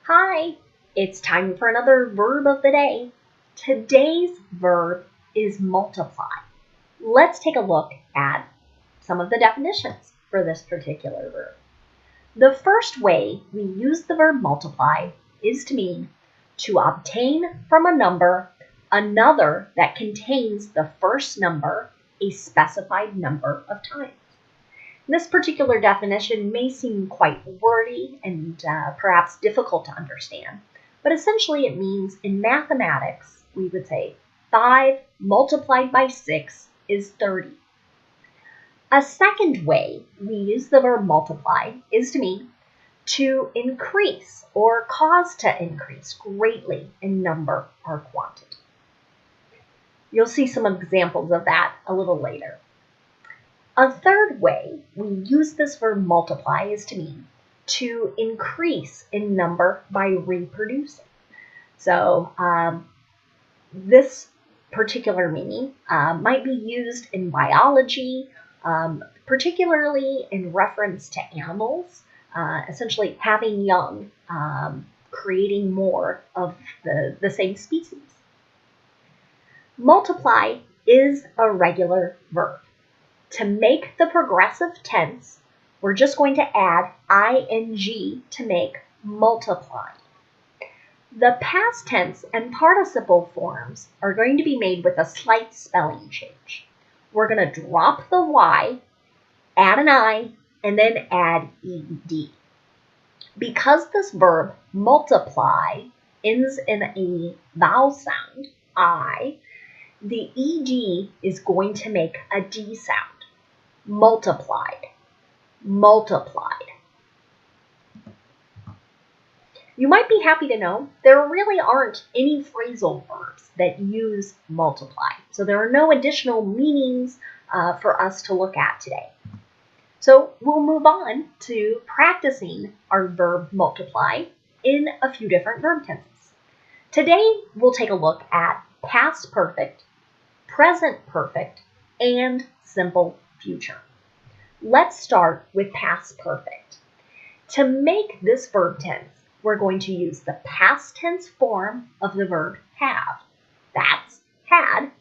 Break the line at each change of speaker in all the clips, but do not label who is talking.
Hi, it's time for another verb of the day. Today's verb is multiply. Let's take a look at some of the definitions for this particular verb. The first way we use the verb multiply is to mean to obtain from a number another that contains the first number a specified number of times. This particular definition may seem quite wordy and perhaps difficult to understand, but essentially it means in mathematics, we would say 5 multiplied by 6 is 30. A second way we use the verb multiply is to mean to increase or cause to increase greatly in number or quantity. You'll see some examples of that a little later. A third way we use this verb multiply is to mean to increase in number by reproducing. So this particular meaning might be used in biology, particularly in reference to animals, essentially having young, creating more of the same species. Multiply is a regular verb. To make the progressive tense, we're just going to add ing to make multiply. The past tense and participle forms are going to be made with a slight spelling change. We're going to drop the y, add an I, and then add ed. Because this verb multiply ends in a vowel sound, I, the ed is going to make a d sound. Multiplied, multiplied. You might be happy to know there really aren't any phrasal verbs that use multiply, so there are no additional meanings for us to look at today. So we'll move on to practicing our verb multiply in a few different verb tenses. Today we'll take a look at past perfect, present perfect, and simple future. Let's start with past perfect. To make this verb tense, we're going to use the past tense form of the verb have. That's had.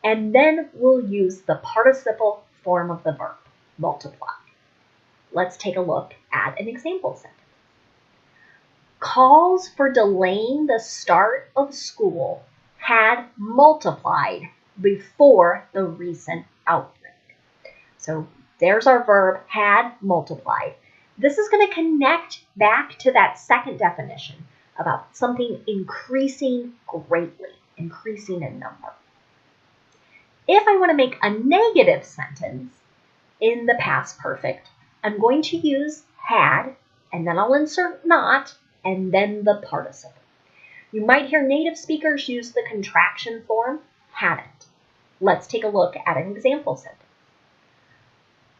And then we'll use the participle form of the verb, multiply. Let's take a look at an example sentence. Calls for delaying the start of school had multiplied before the recent outbreak. So there's our verb, had multiplied. This is going to connect back to that second definition about something increasing greatly, increasing in number. If I want to make a negative sentence in the past perfect, I'm going to use had, and then I'll insert not, and then the participle. You might hear native speakers use the contraction form, hadn't. Let's take a look at an example sentence.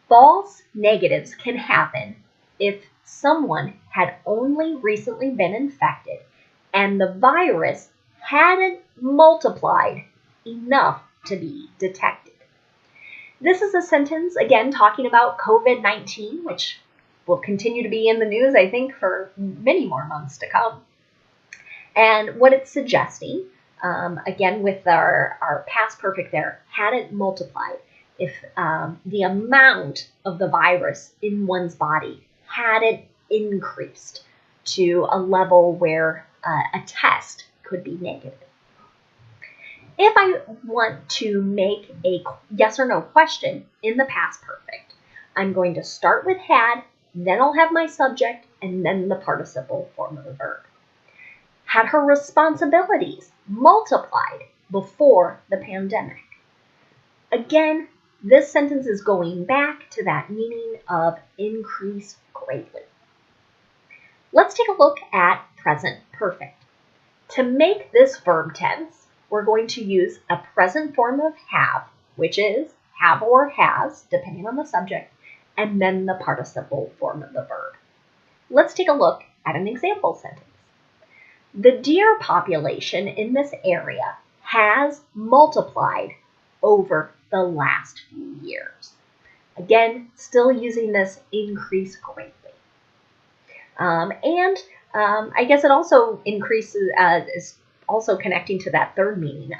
False negatives can happen if someone had only recently been infected and the virus hadn't multiplied enough to be detected. This is a sentence, again, talking about COVID-19, which will continue to be in the news, I think, for many more months to come. And what it's suggesting, again, with our past perfect there, hadn't multiplied, if the amount of the virus in one's body hadn't increased to a level where a test could be negative. If I want to make a yes or no question in the past perfect, I'm going to start with had, then I'll have my subject, and then the participle form of the verb. Had her responsibilities multiplied before the pandemic? Again, this sentence is going back to that meaning of increase greatly. Let's take a look at present perfect. To make this verb tense, we're going to use a present form of have, which is have or has, depending on the subject, and then the participle form of the verb. Let's take a look at an example sentence. The deer population in this area has multiplied over the last few years. Again, still using this increase greatly. And I guess it also increases, is also connecting to that third meaning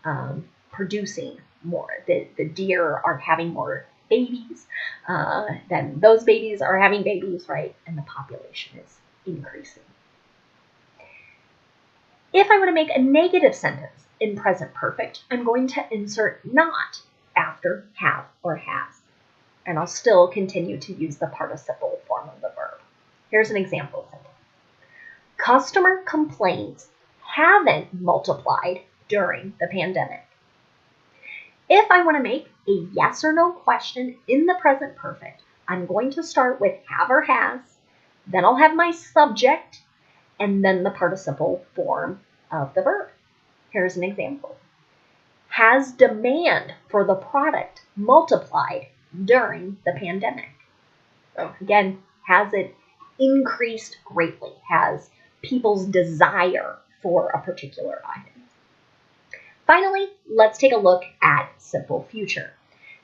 of producing more. The deer are having more babies, then those babies are having babies, right? And the population is increasing. If I want to make a negative sentence in present perfect, I'm going to insert not after have or has. And I'll still continue to use the participle form of the verb. Here's an example sentence. Customer complaints haven't multiplied during the pandemic. If I want to make a yes or no question in the present perfect, I'm going to start with have or has, then I'll have my subject, and then the participle form of the verb. Here's an example. Has demand for the product multiplied during the pandemic? So again, has it increased greatly? Has people's desire for a particular item? Finally, let's take a look at simple future.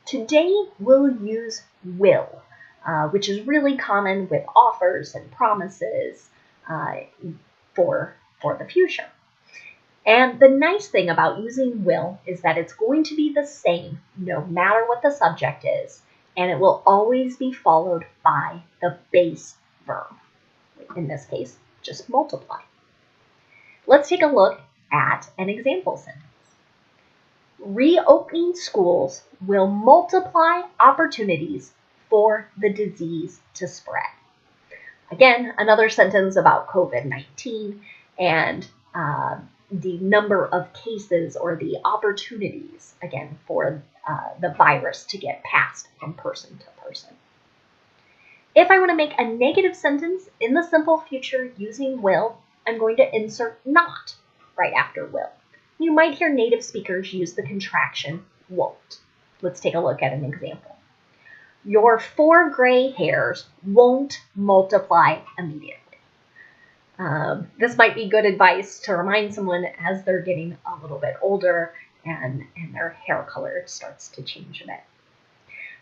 Today we'll use will, which is really common with offers and promises for the future. And the nice thing about using will is that it's going to be the same no matter what the subject is, and it will always be followed by the base verb. In this case, just multiply. Let's take a look at an example sentence. Reopening schools will multiply opportunities for the disease to spread. Again, another sentence about COVID-19 and the number of cases or the opportunities, again, for the virus to get passed from person to person. If I want to make a negative sentence in the simple future using will, I'm going to insert not right after will. You might hear native speakers use the contraction won't. Let's take a look at an example. Your 4 gray hairs won't multiply immediately. This might be good advice to remind someone as they're getting a little bit older and their hair color starts to change a bit.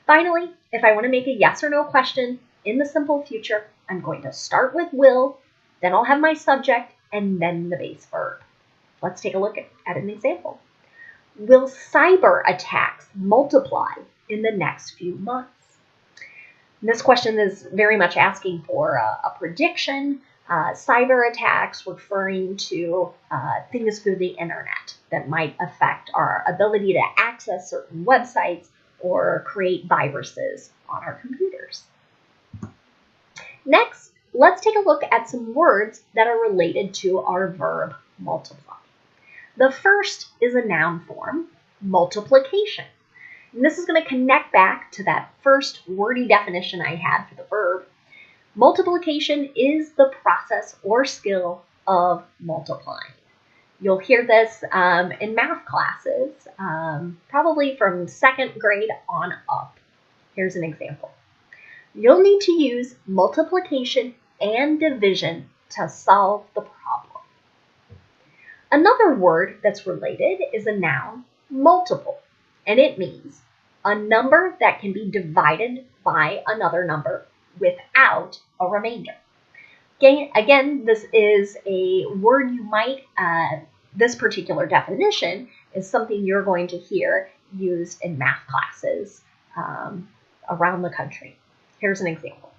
Finally, if I want to make a yes or no question in the simple future, I'm going to start with will, then I'll have my subject, and then the base verb. Let's take a look at an example. Will cyber attacks multiply in the next few months? And this question is very much asking for a prediction. Cyber attacks referring to things through the internet that might affect our ability to access certain websites or create viruses on our computers. Next, let's take a look at some words that are related to our verb multiply. The first is a noun form, multiplication. And this is going to connect back to that first wordy definition I had for the verb. Multiplication is the process or skill of multiplying. You'll hear this in math classes, probably from 2nd grade on up. Here's an example. You'll need to use multiplication and division to solve the problem. Another word that's related is a noun, multiple, and it means a number that can be divided by another number without a remainder. Again, this is a word you might, this particular definition is something you're going to hear used in math classes around the country. Here's an example.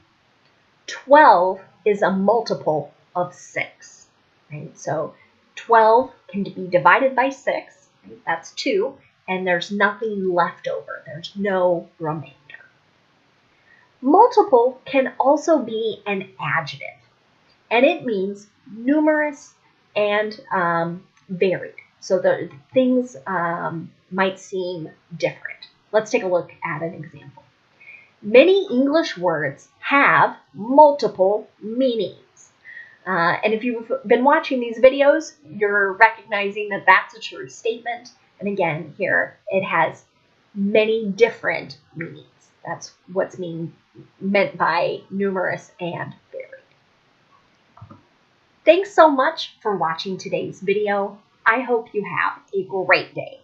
12 is a multiple of 6. Right? So 12 can be divided by 6. Right? That's 2. And there's nothing left over. There's no remainder. Multiple can also be an adjective, and it means numerous and varied. So the things might seem different. Let's take a look at an example. Many English words have multiple meanings. And if you've been watching these videos, you're recognizing that that's a true statement. And again, here it has many different meanings. That's what's meant by numerous and varied. Thanks so much for watching today's video. I hope you have a great day.